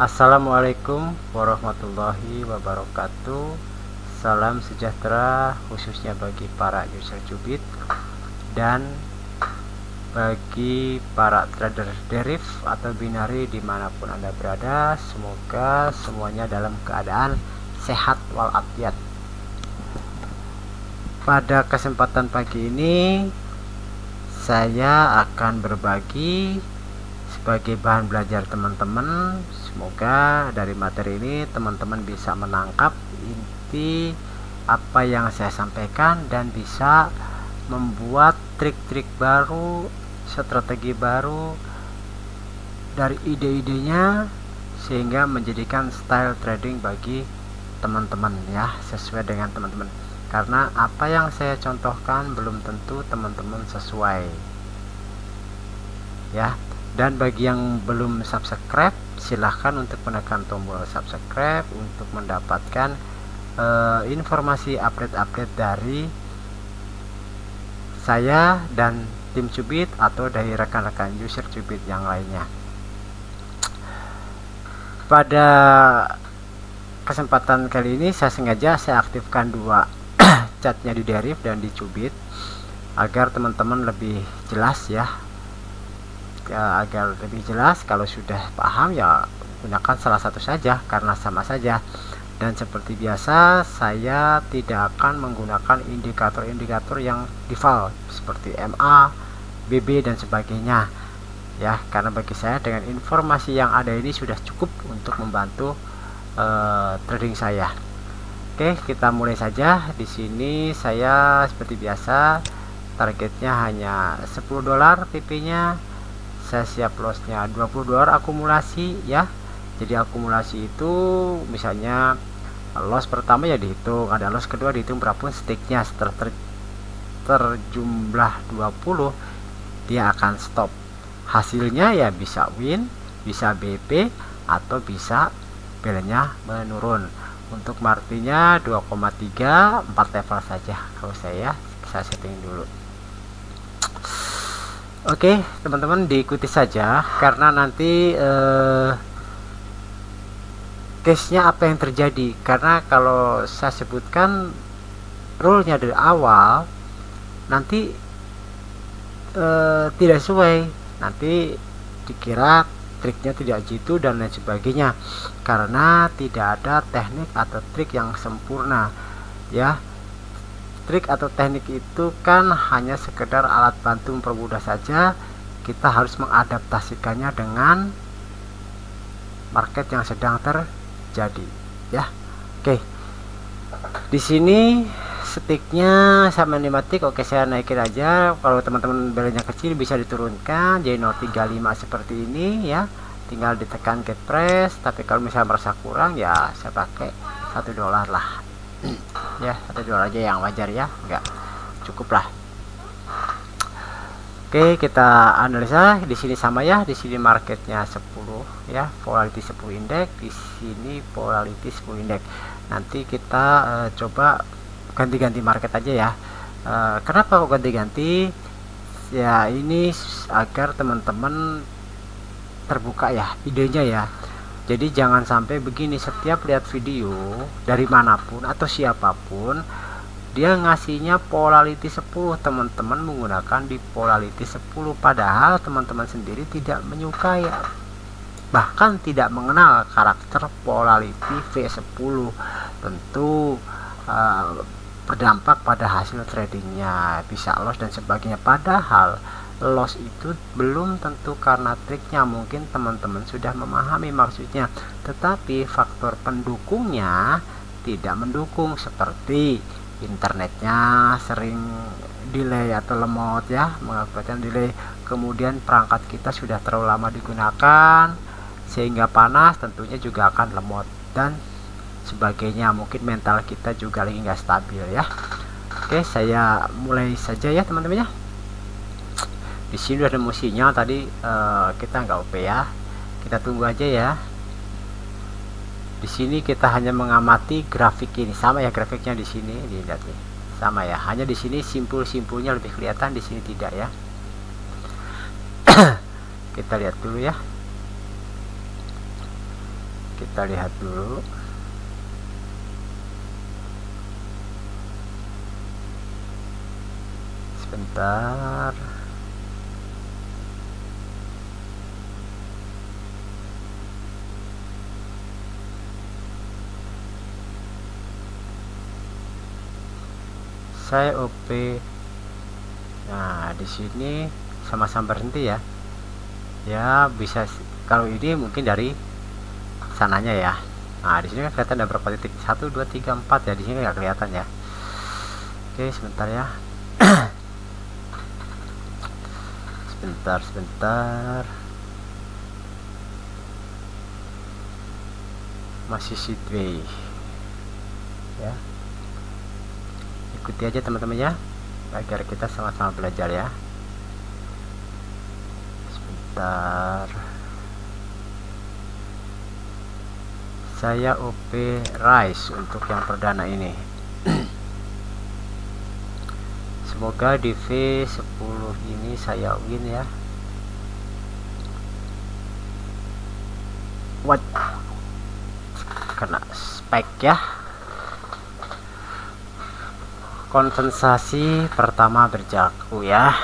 Assalamualaikum warahmatullahi wabarakatuh. Salam sejahtera khususnya bagi para user Cubit dan bagi para trader deriv atau binari dimanapun Anda berada. Semoga semuanya dalam keadaan sehat walafiat. Pada kesempatan pagi ini saya akan berbagi sebagai bahan belajar teman-teman. Semoga dari materi ini teman-teman bisa menangkap inti apa yang saya sampaikan dan bisa membuat trik-trik baru, strategi baru dari ide-idenya sehingga menjadikan style trading bagi teman-teman ya, sesuai dengan teman-teman. Karena apa yang saya contohkan belum tentu teman-teman sesuai ya. Dan bagi yang belum subscribe, silahkan untuk menekan tombol subscribe untuk mendapatkan informasi update-update dari saya dan tim Cubit atau dari rekan-rekan user Cubit yang lainnya. Pada kesempatan kali ini saya sengaja aktifkan dua chatnya di deriv dan di Cubit agar teman-teman lebih jelas ya. Agar lebih jelas, kalau sudah paham ya gunakan salah satu saja karena sama saja. Dan seperti biasa saya tidak akan menggunakan indikator-indikator yang default seperti MA, BB dan sebagainya ya, karena bagi saya dengan informasi yang ada ini sudah cukup untuk membantu trading saya. Oke, kita mulai saja. Di sini saya seperti biasa targetnya hanya $10 TP-nya. Saya siap lossnya $20 akumulasi ya. Jadi akumulasi itu misalnya loss pertama ya dihitung, ada loss kedua dihitung berapapun stake-nya. Setelah terjumlah 20 dia akan stop. Hasilnya ya bisa win, bisa BP atau bisa belnya menurun. Untuk martinya 2,3 4 level saja kalau saya setting dulu. Oke teman-teman, diikuti saja karena nanti case-nya apa yang terjadi, karena kalau saya sebutkan rule-nya dari awal nanti tidak sesuai, nanti dikira triknya tidak jitu dan lain sebagainya, karena tidak ada teknik atau trik yang sempurna ya. Trik atau teknik itu kan hanya sekedar alat bantu mempermudah saja. Kita harus mengadaptasikannya dengan market yang sedang terjadi ya. Oke, di sini sticknya sama 5 tick. Oke, saya naikin aja. Kalau teman-teman belnya kecil bisa diturunkan jadi 0,35 seperti ini ya, tinggal ditekan get press. Tapi kalau misalnya merasa kurang ya saya pakai $1 lah ya, $1 aja yang wajar ya, enggak cukup lah. Oke, kita analisa. Di sini sama ya, di sini marketnya 10 ya, polarity 10 indeks, di sini polarity 10 indeks. Nanti kita coba ganti-ganti market aja ya. Kenapa kok ganti-ganti ya? Ini agar teman-teman terbuka ya idenya ya. Jadi jangan sampai begini, setiap lihat video dari manapun atau siapapun dia ngasihnya polarity 10, teman-teman menggunakan di polarity 10, padahal teman-teman sendiri tidak menyukai bahkan tidak mengenal karakter polarity V10. Tentu berdampak pada hasil tradingnya, bisa loss dan sebagainya. Padahal loss itu belum tentu karena triknya, mungkin teman-teman sudah memahami maksudnya, tetapi faktor pendukungnya tidak mendukung, seperti internetnya sering delay atau lemot ya, mengakibatkan delay. Kemudian perangkat kita sudah terlalu lama digunakan sehingga panas, tentunya juga akan lemot dan sebagainya. Mungkin mental kita juga lagi nggak stabil ya. Oke, saya mulai saja ya teman-teman ya. Di sini ada musinya tadi, kita nggak OP ya, kita tunggu aja ya. Di sini kita hanya mengamati grafik ini, sama ya grafiknya di sini, dilihat nih, sama ya. Hanya di sini simpul-simpulnya lebih kelihatan, di sini tidak ya. Kita lihat dulu ya. kita lihat dulu. Sebentar. Saya OP. Nah, di sini sama-sama berhenti ya. Ya, bisa kalau ini mungkin dari sananya ya. Nah, di sini kan kelihatan ada berapa titik? 1 2 3 4 ya. Di sini nggak kelihatan ya. Oke, sebentar ya. sebentar. Masih sideway. Ya. Ikuti aja teman-teman ya, agar kita sama-sama belajar ya. Sebentar. Saya OP Rise untuk yang perdana ini. Semoga di V10 ini saya win ya. What? Kena spike ya. Kompensasi pertama berlaku ya.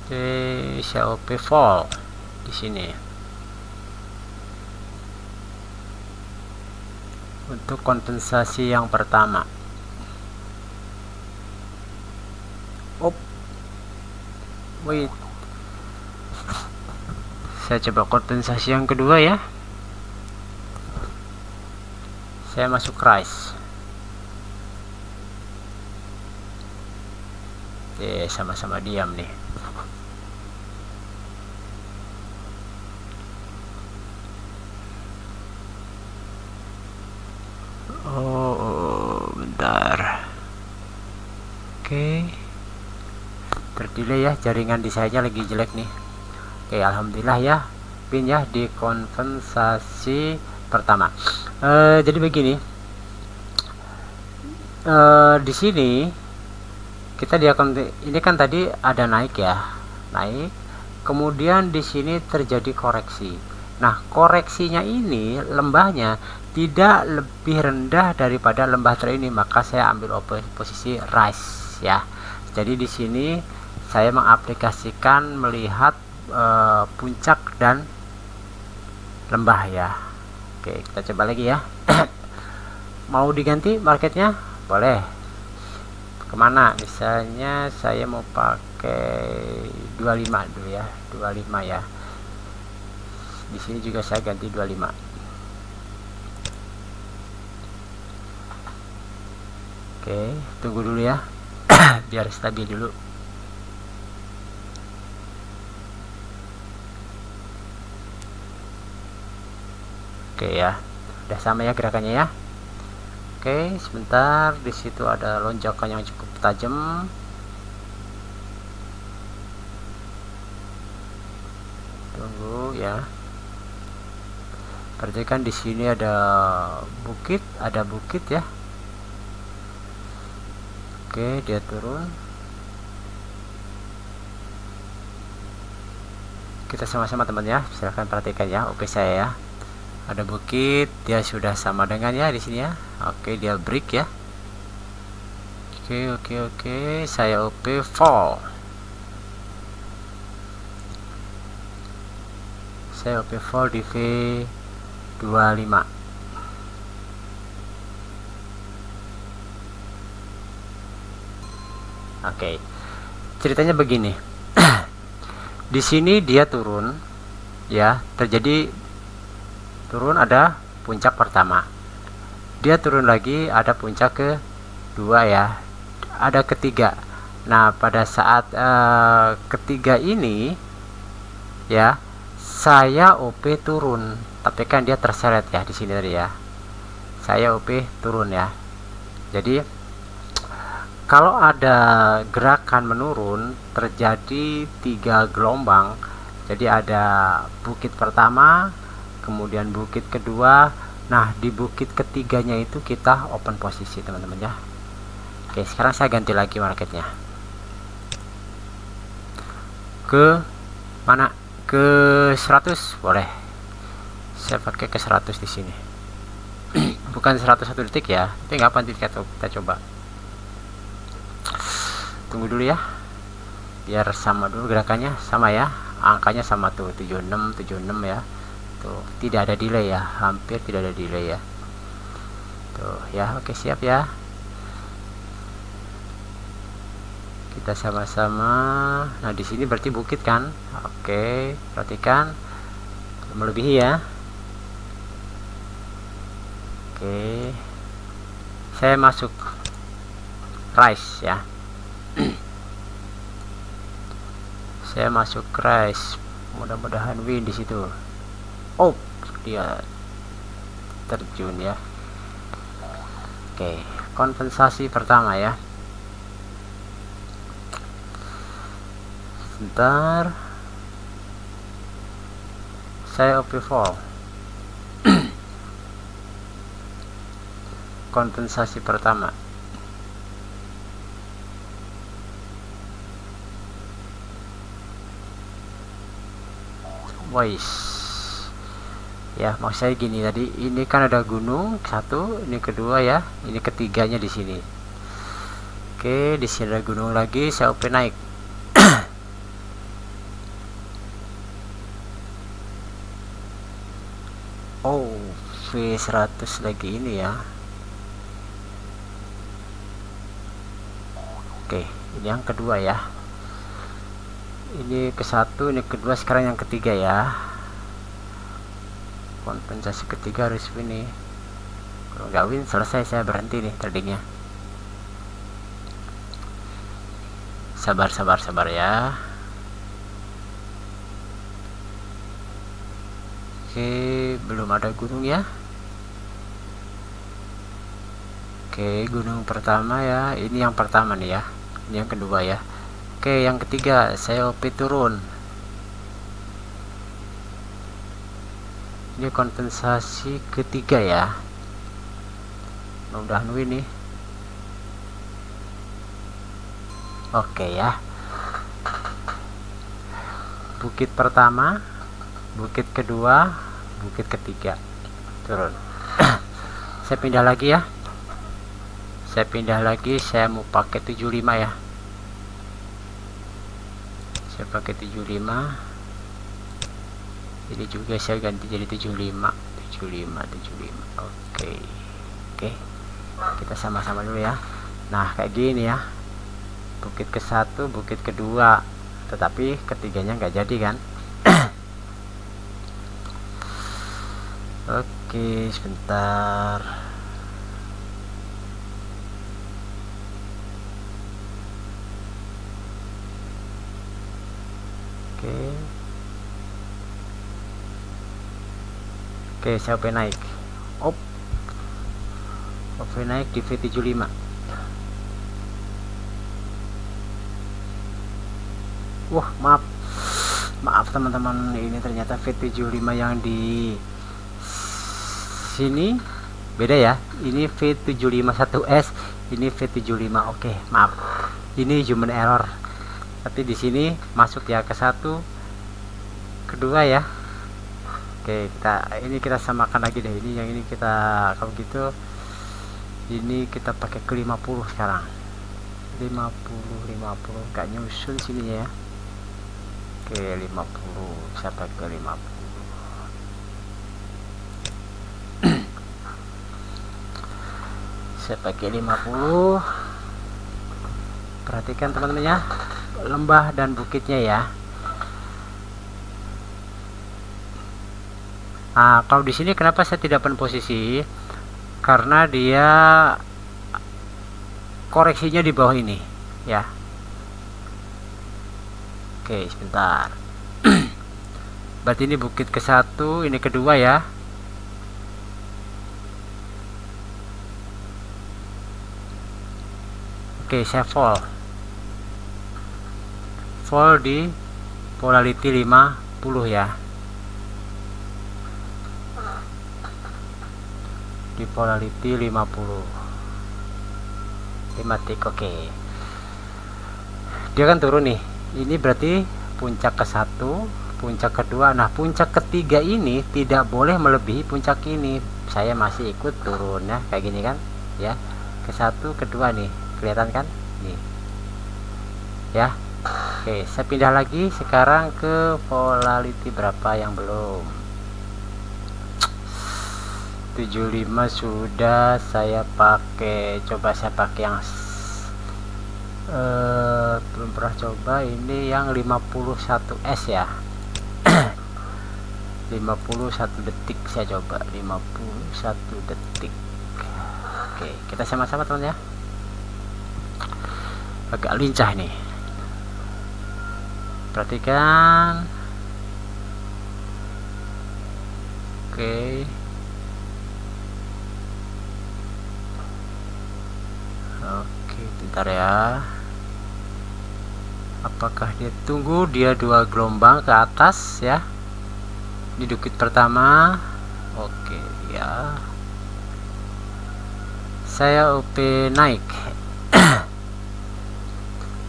Oke, saya OP fall di sini. Untuk kompensasi yang pertama. Wait. Saya coba kompensasi yang kedua ya. Saya masuk rise. Oke, sama-sama diam nih. Oh, bentar. Oke. Terdelay ya, jaringan di saya lagi jelek nih. Oke, alhamdulillah ya. Pin ya di kompensasi pertama. Jadi begini, di sini kita ini kan tadi ada naik ya, naik, kemudian di sini terjadi koreksi. Nah, koreksinya ini lembahnya tidak lebih rendah daripada lembah ini, maka saya ambil posisi rise ya. Jadi di sini saya mengaplikasikan melihat puncak dan lembah ya. Oke, kita coba lagi ya. Mau diganti marketnya? Boleh. Kemana? Misalnya saya mau pakai 25 dulu ya, 25 ya. Di sini juga saya ganti 25. Oke, tunggu dulu ya. Biar stabil dulu. Oke ya, udah sama ya gerakannya ya. Oke, sebentar, di situ ada lonjakan yang cukup tajam. Tunggu ya. Perhatikan di sini ada bukit ya. Oke, dia turun. Kita sama-sama teman ya, silahkan perhatikan ya, oke saya ya. Ada bukit, dia sudah sama dengan ya di sini ya. Oke, dia break ya. Oke, saya OP fall. Saya OP fall di V25. Oke. Ceritanya begini. Di sini dia turun ya, terjadi turun, ada puncak pertama, dia turun lagi, ada puncak kedua ya, ada ketiga. Nah, pada saat ketiga ini ya, saya OP turun, tapi kan dia terseret ya di sini tadi ya, saya OP turun ya. Jadi kalau ada gerakan menurun, terjadi 3 gelombang. Jadi ada bukit pertama, kemudian bukit kedua. Nah, di bukit ketiganya itu kita open posisi teman-teman ya. Oke, sekarang saya ganti lagi marketnya ke mana, ke 100 boleh, saya pakai ke 100 di sini. Bukan 101 detik ya, tapi nggak apa, nanti kita coba. Tunggu dulu ya, biar sama dulu gerakannya, sama ya, angkanya sama tuh, 76 ya, tuh tidak ada delay ya, hampir tidak ada delay ya, tuh ya. Oke, siap ya, kita sama-sama. Nah di sini berarti bukit kan, oke, perhatikan melebihi ya. Oke, saya masuk rise ya. Saya masuk rise, mudah-mudahan win di situ. Oh, dia terjun ya. Oke, kompensasi pertama ya. Sebentar, saya OP fall. Kompensasi pertama. Wais ya, mau saya gini, tadi ini kan ada gunung satu, ini kedua ya, ini ketiganya di sini. Oke, di sini ada gunung lagi, saya OP naik. Oh, V100 lagi ini ya. Oke, ini yang kedua ya, ini ke satu, ini kedua, sekarang yang ketiga ya. Kompensasi ketiga harus win nih, kalau nggak win selesai, saya berhenti nih tradingnya. Sabar ya. Oke, belum ada gunung ya. Oke, gunung pertama ya, ini yang pertama nih ya, ini yang kedua ya. Oke, yang ketiga saya OP turun. Ini kompensasi ketiga ya, mudah-mudahan win nih. Oke ya, bukit pertama, bukit kedua, bukit ketiga turun. Saya pindah lagi ya, saya mau pakai 75 ya, saya pakai 75. Ini juga saya ganti jadi 75. Oke, kita sama-sama dulu ya. Nah kayak gini ya, bukit ke satu, bukit kedua, tetapi ketiganya nggak jadi kan. Oke, sebentar. Oke, saya OP naik. OP naik di V75. Wah, maaf teman-teman, ini ternyata V75 yang di sini beda ya. Ini V751S, ini V75. Oke, maaf. Ini human error. Tapi di sini masuk ya ke satu, kedua ya. Oke, kita samakan lagi deh. Ini yang ini kita, kalau gitu ini kita pakai ke 50 sekarang. 50 gak nyusun sini ya. Oke, 50 saya pakai 50. Saya pakai 50. Perhatikan teman-teman ya, lembah dan bukitnya ya. Nah, kalau di sini kenapa saya tidak pen posisi? Karena dia koreksinya di bawah ini ya. Oke, sebentar. Berarti ini bukit ke satu, ini kedua ya. Oke, saya fall di polarity 50 ya. Di polarity 50 tick. Oke, dia kan turun nih. Ini berarti puncak ke satu, puncak kedua. Nah, puncak ketiga ini tidak boleh melebihi puncak ini. Saya masih ikut turun ya, kayak gini kan ya, ke satu kedua nih, kelihatan kan nih ya. Oke, saya pindah lagi sekarang ke volatility berapa yang belum. 75 sudah saya pakai, coba saya pakai yang belum pernah coba ini, yang 51S ya. 51 detik saya coba, 51 detik. Oke, kita sama-sama teman ya, agak lincah nih, perhatikan. Oke, bentar ya, apakah dia tunggu dia 2 gelombang ke atas ya, di dukit pertama. Oke ya, saya OP naik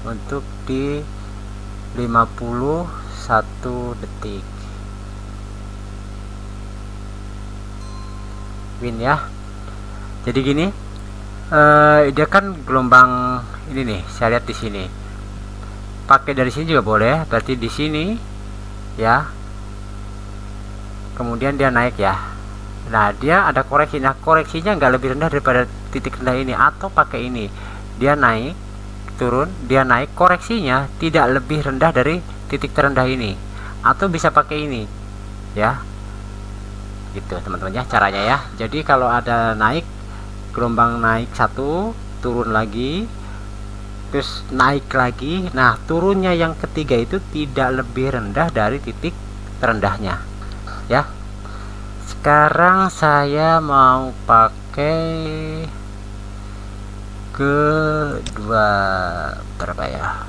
untuk di 51 detik win ya. Jadi gini, dia kan gelombang ini nih, saya lihat di sini. Pakai dari sini juga boleh, berarti di sini ya. Kemudian dia naik ya. Nah, dia ada koreksi. Nah, koreksinya nggak lebih rendah daripada titik rendah ini, atau pakai ini. Dia naik, turun, dia naik, koreksinya tidak lebih rendah dari titik terendah ini, atau bisa pakai ini ya. Gitu teman-teman ya caranya ya. Jadi kalau ada naik, gelombang naik satu, turun lagi, terus naik lagi. Nah, turunnya yang ketiga itu tidak lebih rendah dari titik terendahnya ya. Sekarang saya mau pakai kedua berapa ya,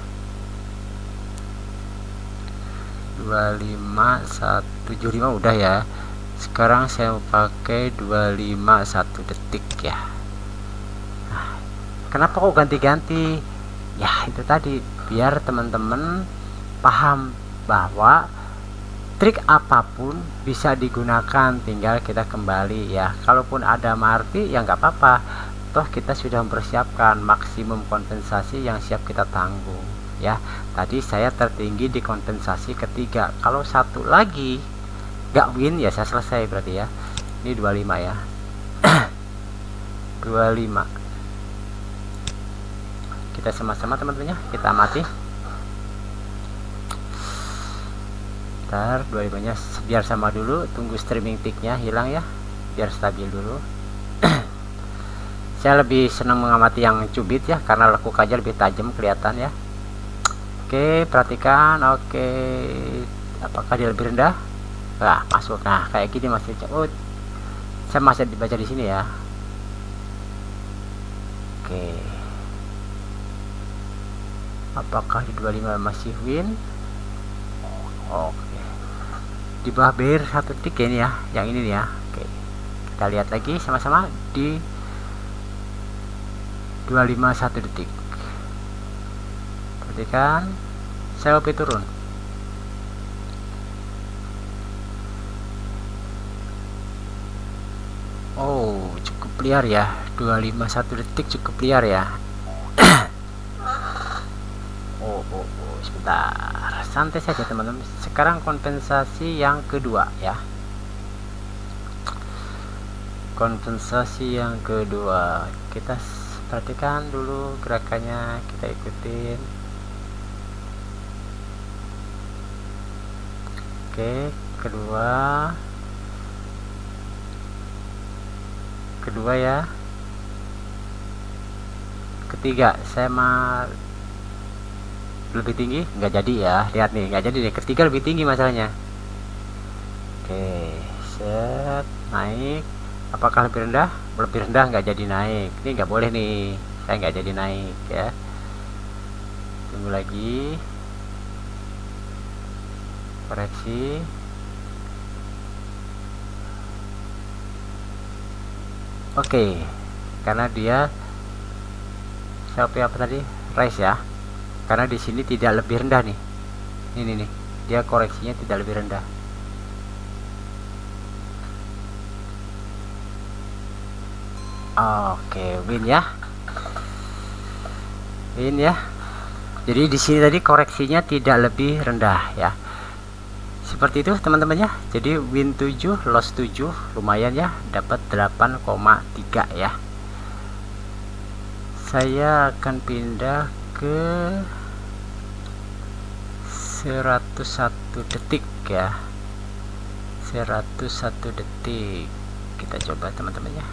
25175 udah ya. Sekarang saya mau pakai 251 detik ya. Nah, kenapa kok ganti-ganti ya? Itu tadi biar teman-teman paham bahwa trik apapun bisa digunakan, tinggal kita kembali ya. Kalaupun ada marti ya nggak apa-apa, toh kita sudah mempersiapkan maksimum kompensasi yang siap kita tanggung ya. Tadi saya tertinggi di kompensasi ketiga, kalau satu lagi nggak win ya saya selesai berarti ya. Ini 25 ya. 25 kita sama-sama teman-temannya, kita amati. Bentar, 25 nya biar sama dulu, tunggu streaming ticknya hilang ya, biar stabil dulu. Saya lebih senang mengamati yang cubit ya, karena lekuk aja lebih tajam kelihatan ya. Oke, perhatikan. Oke, apakah dia lebih rendah? Nah, masuk. Nah, kayak gini masih. Oh, saya masih dibaca di sini ya. Oke, apakah di 25 masih win? Oke, di bawah BR 1 detik ya, ini ya, yang ini ya. Oke, kita lihat lagi sama-sama di 251 detik. Perhatikan, saya OP turun. Oh, cukup liar ya, 251 detik cukup liar ya. Oh, sebentar, santai saja teman-teman. Sekarang kompensasi yang kedua ya. Kompensasi yang kedua, kita perhatikan dulu gerakannya, kita ikutin. Oke, kedua ya. Ketiga saya lebih tinggi, nggak jadi ya, lihat nih, nggak jadi nih. Ketiga lebih tinggi masalahnya. Oke, set, naik. Apakah lebih rendah? Lebih rendah, nggak jadi naik. Ini nggak boleh nih, saya nggak jadi naik ya. Tunggu lagi, koreksi. Oke, karena dia siapa apa tadi, rise ya, karena di sini tidak lebih rendah nih. Ini nih, dia koreksinya tidak lebih rendah. Oke, win ya, win ya. Jadi di sini tadi koreksinya tidak lebih rendah ya, seperti itu teman-teman ya. Jadi win 7 loss 7, lumayan ya, dapat 8,3 ya. Saya akan pindah ke 101 detik ya, 101 detik kita coba teman-teman ya.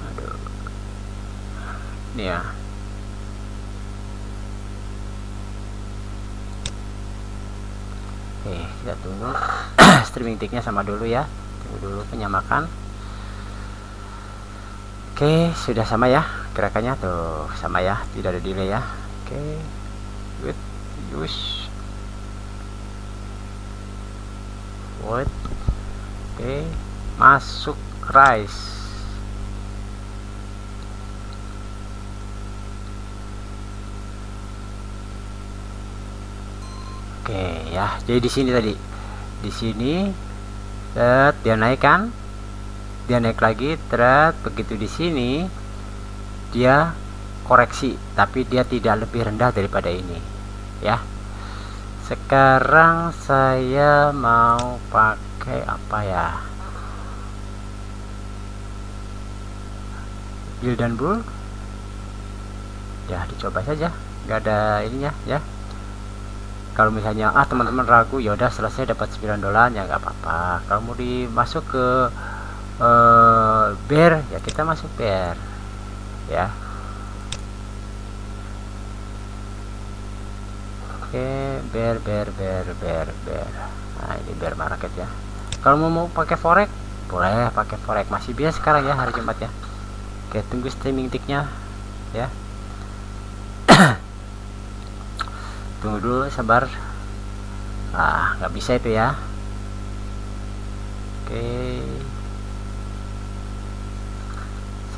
Aduh, ini ya. Oke, kita tunggu streaming ticknya sama dulu ya, tunggu dulu penyamakan. Oke, sudah sama ya gerakannya tuh, sama ya, tidak ada delay ya. Oke, good, use what. Oke, masuk rise. Oke ya, jadi di sini tadi, di sini dia naik kan, dia naik lagi, begitu di sini dia koreksi, tapi dia tidak lebih rendah daripada ini ya. Sekarang saya mau pakai apa ya, build dan bull ya, dicoba saja, nggak ada ininya ya. Kalau misalnya teman-teman ragu, ya udah selesai dapat $9 ya nggak apa-apa. Kalau mau dimasuk ke bear ya, kita masuk bear ya. Oke, bear. Nah, ini bear market ya. Kalau mau pakai forex, boleh pakai forex, masih biasa sekarang ya, hari Jumat ya. Oke, tunggu streaming ticknya ya. Tunggu dulu, sabar. Nggak bisa itu ya. Oke,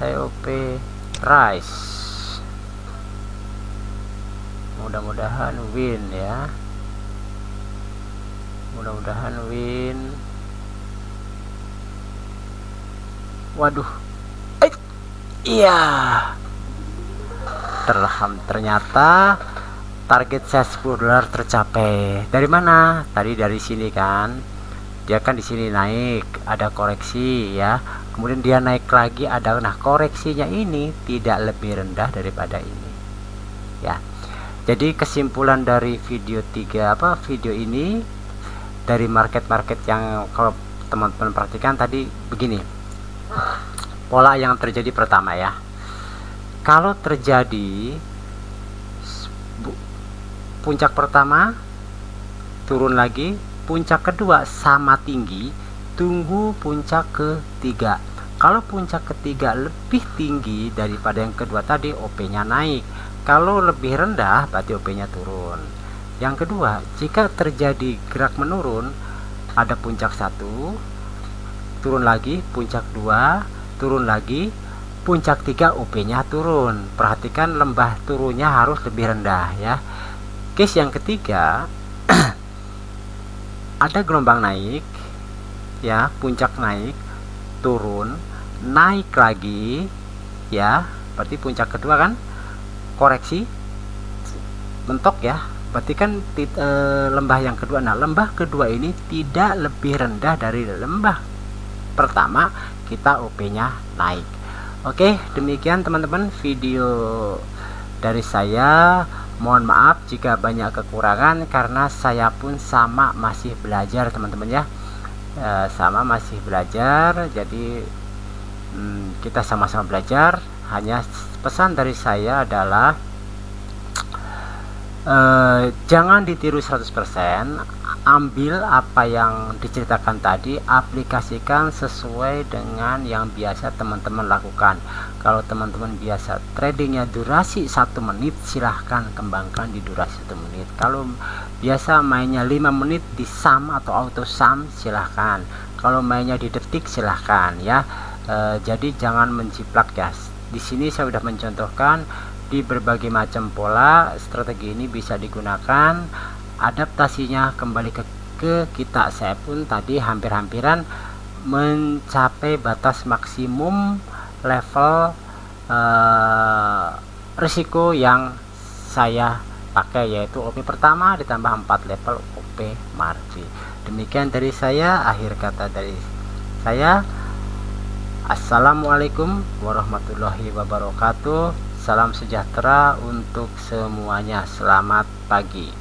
saya OP rise, mudah-mudahan win ya, mudah-mudahan win. Waduh, iya, ternyata target saya $10 tercapai. Dari mana? Tadi dari sini kan, dia kan di sini naik, ada koreksi ya, kemudian dia naik lagi, ada, nah koreksinya ini tidak lebih rendah daripada ini ya. Jadi kesimpulan dari video video ini, dari market-market yang kalau teman-teman perhatikan tadi begini, pola yang terjadi pertama ya, kalau terjadi puncak pertama turun lagi, puncak kedua sama tinggi, tunggu puncak ketiga. Kalau puncak ketiga lebih tinggi daripada yang kedua tadi, OP-nya naik. Kalau lebih rendah berarti OP-nya turun. Yang kedua, jika terjadi gerak menurun, ada puncak 1, turun lagi, puncak 2, turun lagi, puncak 3, OP-nya turun. Perhatikan lembah turunnya harus lebih rendah ya. Case yang ketiga, ada gelombang naik ya, puncak naik, turun, naik lagi ya, berarti puncak kedua kan koreksi mentok ya, berarti kan lembah yang kedua. Nah, lembah kedua ini tidak lebih rendah dari lembah pertama, kita OP-nya naik. Oke, demikian teman-teman video dari saya. Mohon maaf jika banyak kekurangan, karena saya pun sama masih belajar teman-teman ya, sama masih belajar. Jadi kita sama-sama belajar. Hanya pesan dari saya adalah jangan ditiru 100%, ambil apa yang diceritakan tadi, aplikasikan sesuai dengan yang biasa teman-teman lakukan. Kalau teman-teman biasa tradingnya durasi 1 menit, silahkan kembangkan di durasi 1 menit. Kalau biasa mainnya 5 menit di sum atau auto sum, silahkan. Kalau mainnya di detik, silahkan ya. jadi jangan menjiplak ya. Di sini saya sudah mencontohkan di berbagai macam pola. Strategi ini bisa digunakan. Adaptasinya kembali ke kita. Saya pun tadi hampir-hampiran mencapai batas maksimum level risiko yang saya pakai, yaitu OP pertama ditambah 4 level OP margin. Demikian dari saya, akhir kata dari saya. Assalamualaikum warahmatullahi wabarakatuh. Salam sejahtera untuk semuanya. Selamat pagi.